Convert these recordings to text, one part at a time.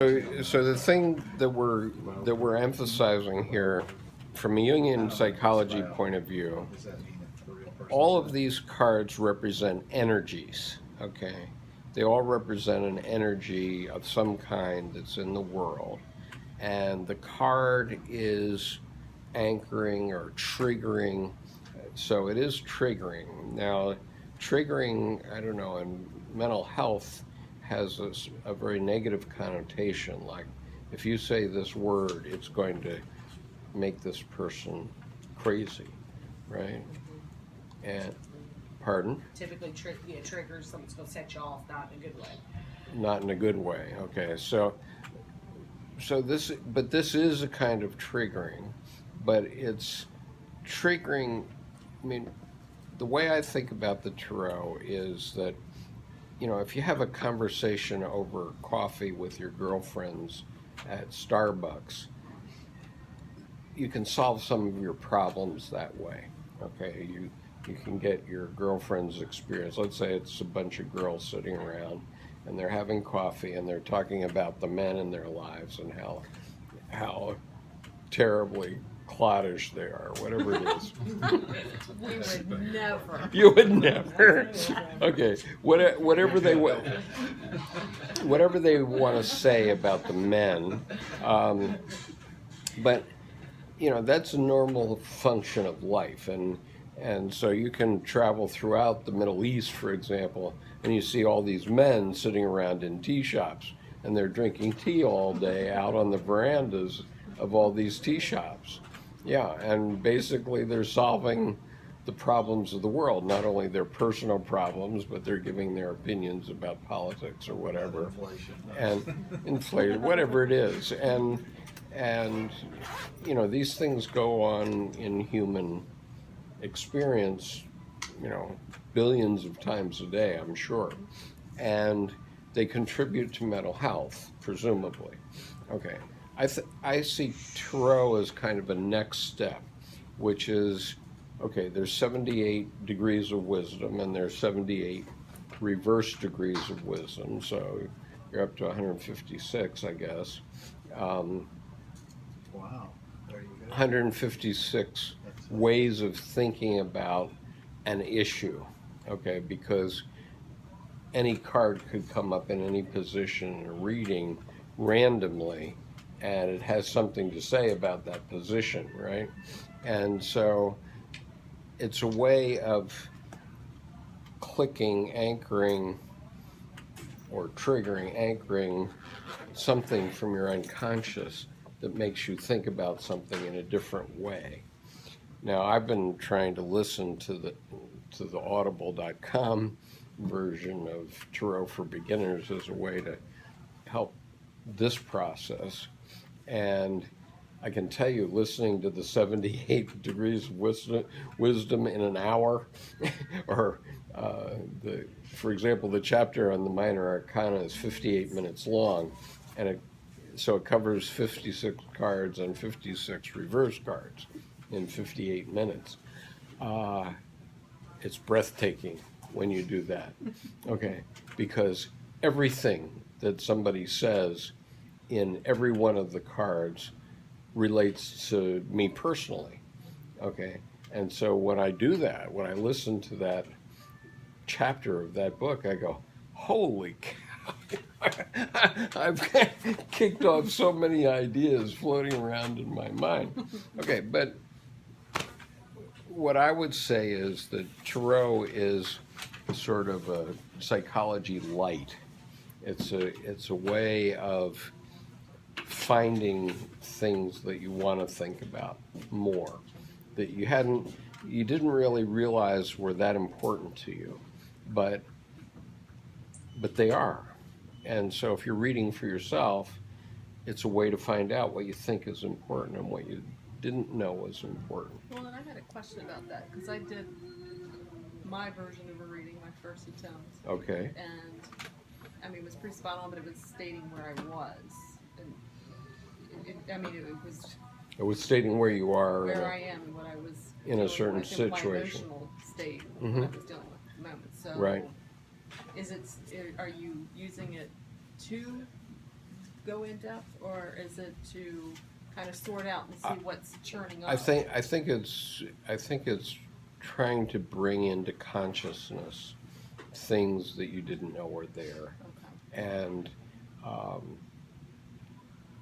So the thing that we're emphasizing here, from a Jungian psychology point of view, all of these cards represent energies. Okay, they all represent an energy of some kind that's in the world, and the card is anchoring or triggering. So it is triggering. Now, triggering, I don't know, in mental health has a very negative connotation. Like, if you say this word, it's going to make this person crazy, right? And, pardon? Typically, triggers something's going to set you off, not in a good way. Not in a good way. Okay, so this is a kind of triggering, but it's triggering. I mean, the way I think about the tarot is that, if you have a conversation over coffee with your girlfriends at Starbucks, you can solve some of your problems that way. Okay, you can get your girlfriend's experience. Let's say it's a bunch of girls sitting around and they're having coffee and they're talking about the men in their lives and how terribly cloddish they are, whatever it is. We would never. You would never. Okay, whatever they want to say about the men, but that's a normal function of life, and so you can travel throughout the Middle East, for example, and you see all these men sitting around in tea shops, and they're drinking tea all day out on the verandas of all these tea shops. Yeah, and basically they're solving the problems of the world, not only their personal problems, but they're giving their opinions about politics or whatever, inflation, whatever it is, and these things go on in human experience, billions of times a day, I'm sure, and they contribute to mental health, presumably. Okay, I see tarot as kind of a next step, which is, okay, there's 78 degrees of wisdom and there's 78 reverse degrees of wisdom, so you're up to 156, I guess. Wow. There you go. 156 ways of thinking about an issue, okay, because any card could come up in any position in a reading randomly, and it has something to say about that position, right? And so it's a way of clicking, anchoring, or triggering, anchoring something from your unconscious that makes you think about something in a different way. Now, I've been trying to listen to the audible.com version of Tarot for Beginners as a way to help this process. And I can tell you, listening to the 78 degrees of wisdom in an hour, or for example, the chapter on the minor arcana is 58 minutes long, and so it covers 56 cards and 56 reverse cards in 58 minutes. It's breathtaking when you do that, okay? Because everything that somebody says in every one of the cards relates to me personally, okay? And so when I do that, when I listen to that chapter of that book, I go, holy cow. I've kicked off so many ideas floating around in my mind. Okay, but what I would say is that tarot is sort of a psychology light. It's a way of finding things that you want to think about more, that you didn't really realize were that important to you, but they are. And so if you're reading for yourself, it's a way to find out what you think is important and what you didn't know was important. Well, and I had a question about that, because I did my version of a reading, my first attempt. Okay. And, I mean, it was pretty spot on, but it was stating where I was. And, It was stating where you are. Where I am and what I was in a certain with, situation. my emotional state Mm-hmm. that I was dealing with at the moment. So, right. are you using it to go in depth, or is it to kind of sort out and see what's churning up? I think it's trying to bring into consciousness things that you didn't know were there, Okay. and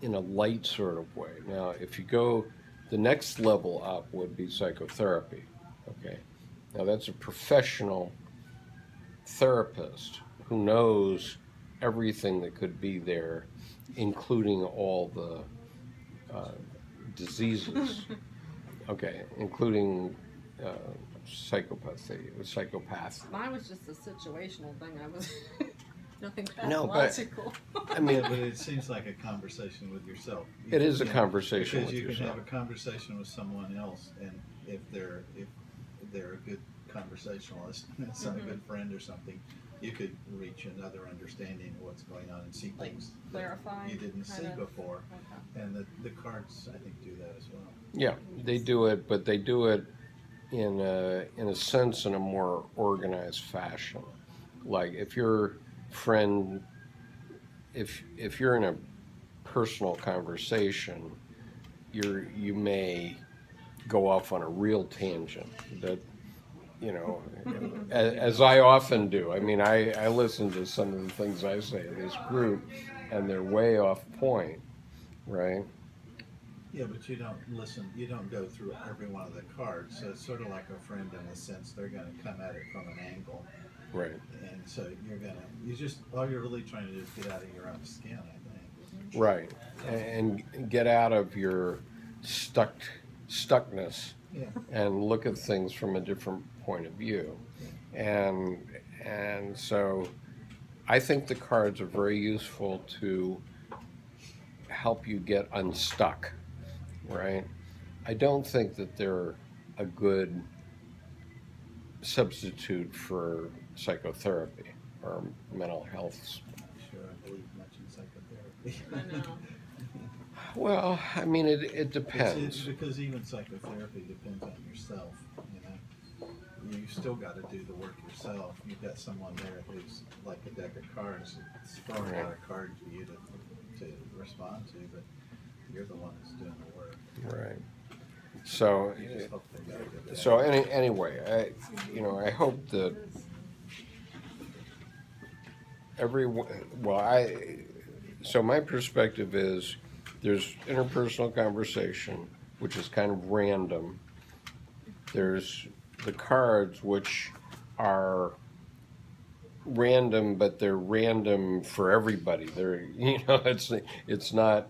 in a light sort of way. Now, if you go, the next level up would be psychotherapy. Okay, now that's a professional therapist who knows everything that could be there, including all the diseases. Okay, including psychopath. Mine was just a situational thing. I was nothing No, but- pathological. I mean, But it seems like a conversation with yourself. it is a Yeah, conversation because with you yourself. can have a conversation with someone else, and if they're a good conversationalist, it's not a good friend or something, you could reach another understanding of what's going on and see Like things clarify, that you didn't see kind of. before. Okay. And the cards, I think, do that as well. Yeah, they do it, but they do it in a sense in a more organized fashion. Like if your friend, if you're in a personal conversation, you may go off on a real tangent that, you know, as I often do. I mean, I listen to some of the things I say in this group, and they're way off point, right? Yeah, but you don't listen, you don't go through every one of the cards, so it's sort of like a friend in the sense they're gonna come at it from an angle. Right. And so all you're really trying to do is get out of your own skin, I think. Right, and get out of your stuckness Yeah. and look at things from a different point of view. And so I think the cards are very useful to help you get unstuck, right? I don't think that they're a good substitute for psychotherapy or mental health. Sure, I believe much in psychotherapy. I know. Well, I mean, it It's depends. because even psychotherapy depends on yourself, you know. You still got to do the work yourself. You've got someone there who's like a deck of cards, it's throwing out a card for you to respond to, but you're the one that's doing the work. Right. So, You just hope they got a good so day. anyway, I hope that so my perspective is there's interpersonal conversation, which is kind of random. There's the cards, which are random, but they're random for everybody. It's not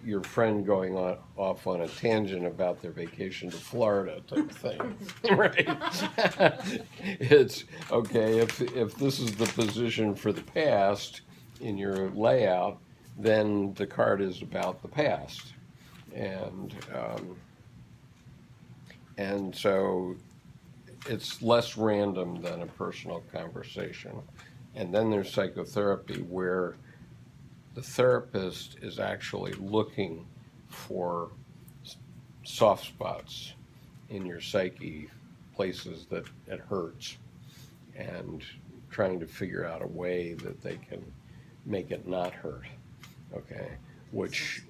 your friend going off on a tangent about their vacation to Florida type thing, right? It's okay if this is the position for the past in your layout, then the card is about the past, and so it's less random than a personal conversation. And then there's psychotherapy, where the therapist is actually looking for soft spots in your psyche, places that it hurts, and trying to figure out a way that they can make it not hurt. Okay, which,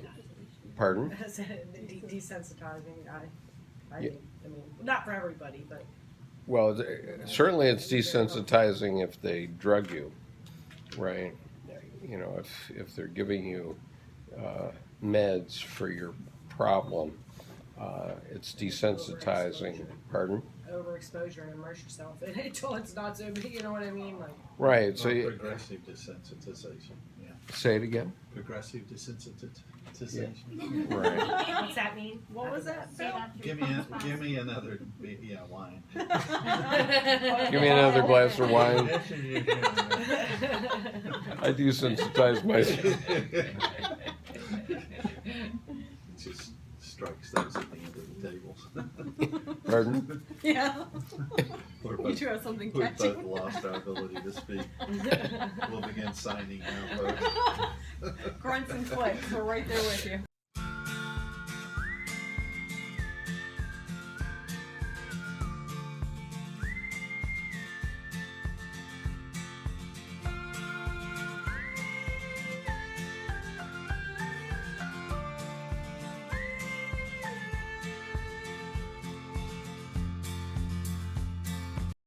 pardon? Desensitizing. I Yeah. think, I mean, not for everybody, but Well, certainly it's desensitizing if they drug you, right? You know, if they're giving you meds for your problem, it's desensitizing. Pardon? overexposure and immerse yourself in it until it's not so big. You know what I mean? Like, Right. So Or you, progressive desensitization, yeah. say it again. Progressive desensitization. Right. what's that mean? What was that, Say Bill? that Give me another, wine. Give me another glass of wine. I desensitize myself. It just strikes those at the end of the table. Pardon? Yeah. We're You both, two have something we've catchy. both lost our ability to speak. We'll begin signing now, folks. Grunts and clicks. We're right there with you.